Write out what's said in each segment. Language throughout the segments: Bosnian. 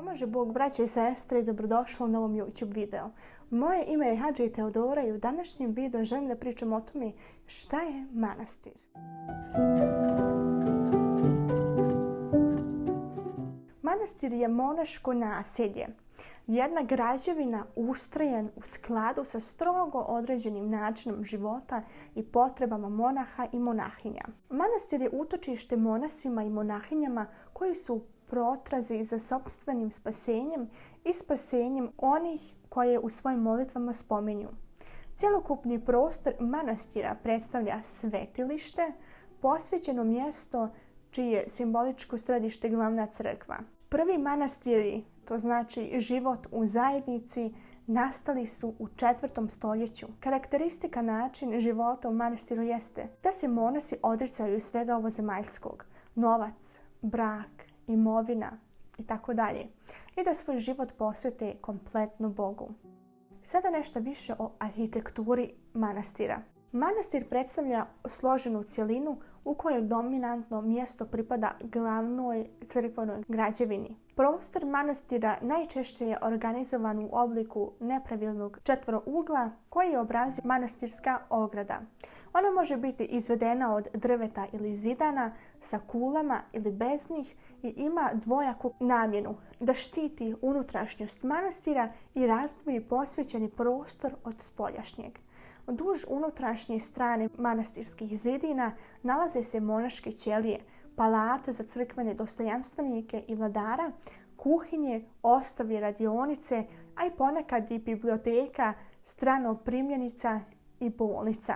Pomaže Bog, braće i sestre, i dobrodošli u novom YouTube videu. Moje ime je Hadži Teodora i u današnjem videu želim da pričam o tome šta je manastir. Manastir je monaško naselje. Jedna građevina ustrojen u skladu sa strogo određenim načinom života i potrebama monaha i monahinja. Manastir je utočište monasima i monahinjama koji su u protrazi za sopstvenim spasenjem i spasenjem onih koje u svojim molitvama spominju. Cjelokupni prostor manastira predstavlja svetilište, posvećeno mjesto čije je simboličko središte glavna crkva. Prvi manastiri, to znači život u zajednici, nastali su u 4. stoljeću. Karakteristika način života u manastiru jeste da se monasi odricaju svega ovozemaljskog, novac, brak, imovina itd. I da svoj život posvete kompletno Bogu. Sada nešto više o arhitekturi manastira. Manastir predstavlja složenu cjelinu u kojoj dominantno mjesto pripada glavnoj crkvenoj građevini. Prostor manastira najčešće je organizovan u obliku nepravilnog četvorougla koji je obrazuje manastirska ograda. Ona može biti izvedena od drveta ili zidana sa kulama ili bez njih i ima dvojaku namjenu da štiti unutrašnjost manastira i razdvoji posvećeni prostor od spoljašnjeg. Duž unutrašnje strane manastirskih zidina nalaze se monaške ćelije, palate za crkvene dostojanstvenike i vladara, kuhinje, ostavlje, radionice, a i ponekad i biblioteka, stranoprimljenica i bolnica.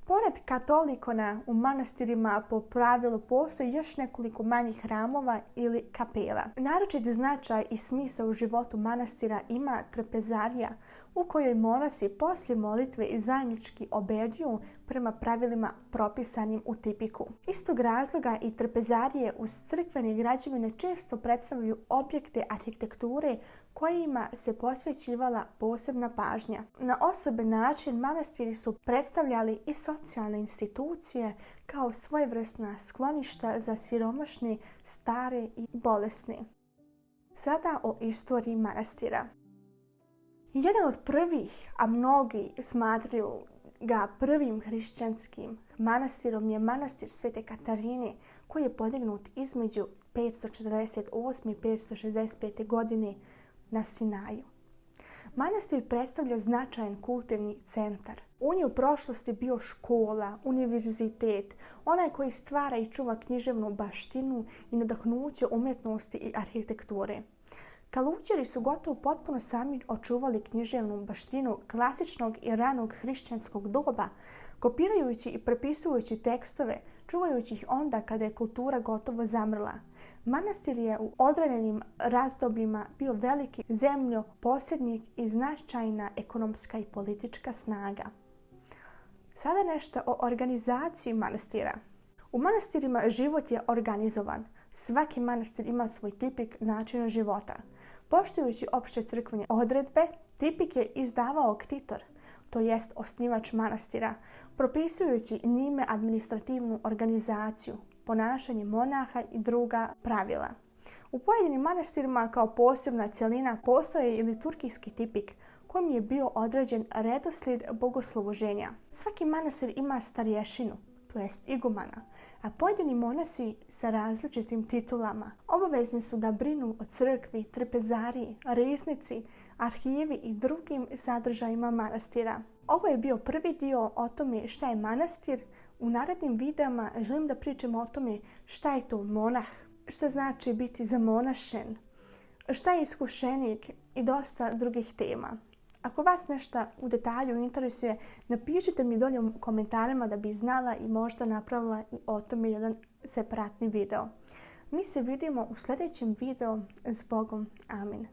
Pored katolikona u manastirima po pravilu postoji još nekoliko manjih hramova ili kapela. Naročit značaj i smisao u životu manastira ima trpezarija u kojoj monasi poslije molitve i zajednički obeduju prema pravilima propisanim u tipiku. Istog razloga i trpezarije uz crkvene građevine često predstavljaju objekte arhitekture kojima se posvećivala posebna pažnja. Na osoben način manastiri su predstavljali i socijalne institucije kao svojevrsna skloništa za siromašne, stare i bolesne. Sada o istoriji manastira. Jedan od prvih, a mnogi smatraju ga prvim hrišćanskim manastirom je manastir Svete Katarine koji je podignut između 548. i 565. godine na Sinaju. Manastir predstavlja značajan kulturni centar. On je u prošlosti bio škola, univerzitet, onaj koji stvara i čuva književnu baštinu i nadahnuće umjetnosti i arhitekture. Kaluđeri su gotovo potpuno sami očuvali književnu baštinu klasičnog i ranog hrišćanskog doba, kopirajući i prepisujući tekstove, čuvajući ih onda kada je kultura gotovo zamrla. Manastir je u određenim razdobljima bio veliki zemljoposjednik i značajna ekonomska i politička snaga. Sada nešto o organizaciji manastira. U manastirima život je organizovan. Svaki manastir ima svoj tipik načina života. Poštujući opšte crkvene odredbe, tipik je izdavao ktitor, to jest osnivač manastira, propisujući njime administrativnu organizaciju, ponašanje monaha i druga pravila. U pojedinim manastirima kao posebna cjelina postoje i liturgijski tipik kojim je bio određen redoslijed bogosluženja. Svaki manastir ima starješinu, to jest igumana, a pojedini monasi sa različitim titulama obavezni su da brinu o crkvi, trpezariji, riznici, arhivi i drugim sadržajima manastira. Ovo je bio prvi dio o tome šta je manastir. U narednim videama želim da pričam o tome šta je to monah, šta znači biti zamonašen, šta je iskušenik i dosta drugih tema. Ako vas nešto u detalju interesuje, napišite mi dolje u komentarima da bi znala i možda napravila i o tome jedan separatni video. Mi se vidimo u sljedećem videu. S Bogom. Amin.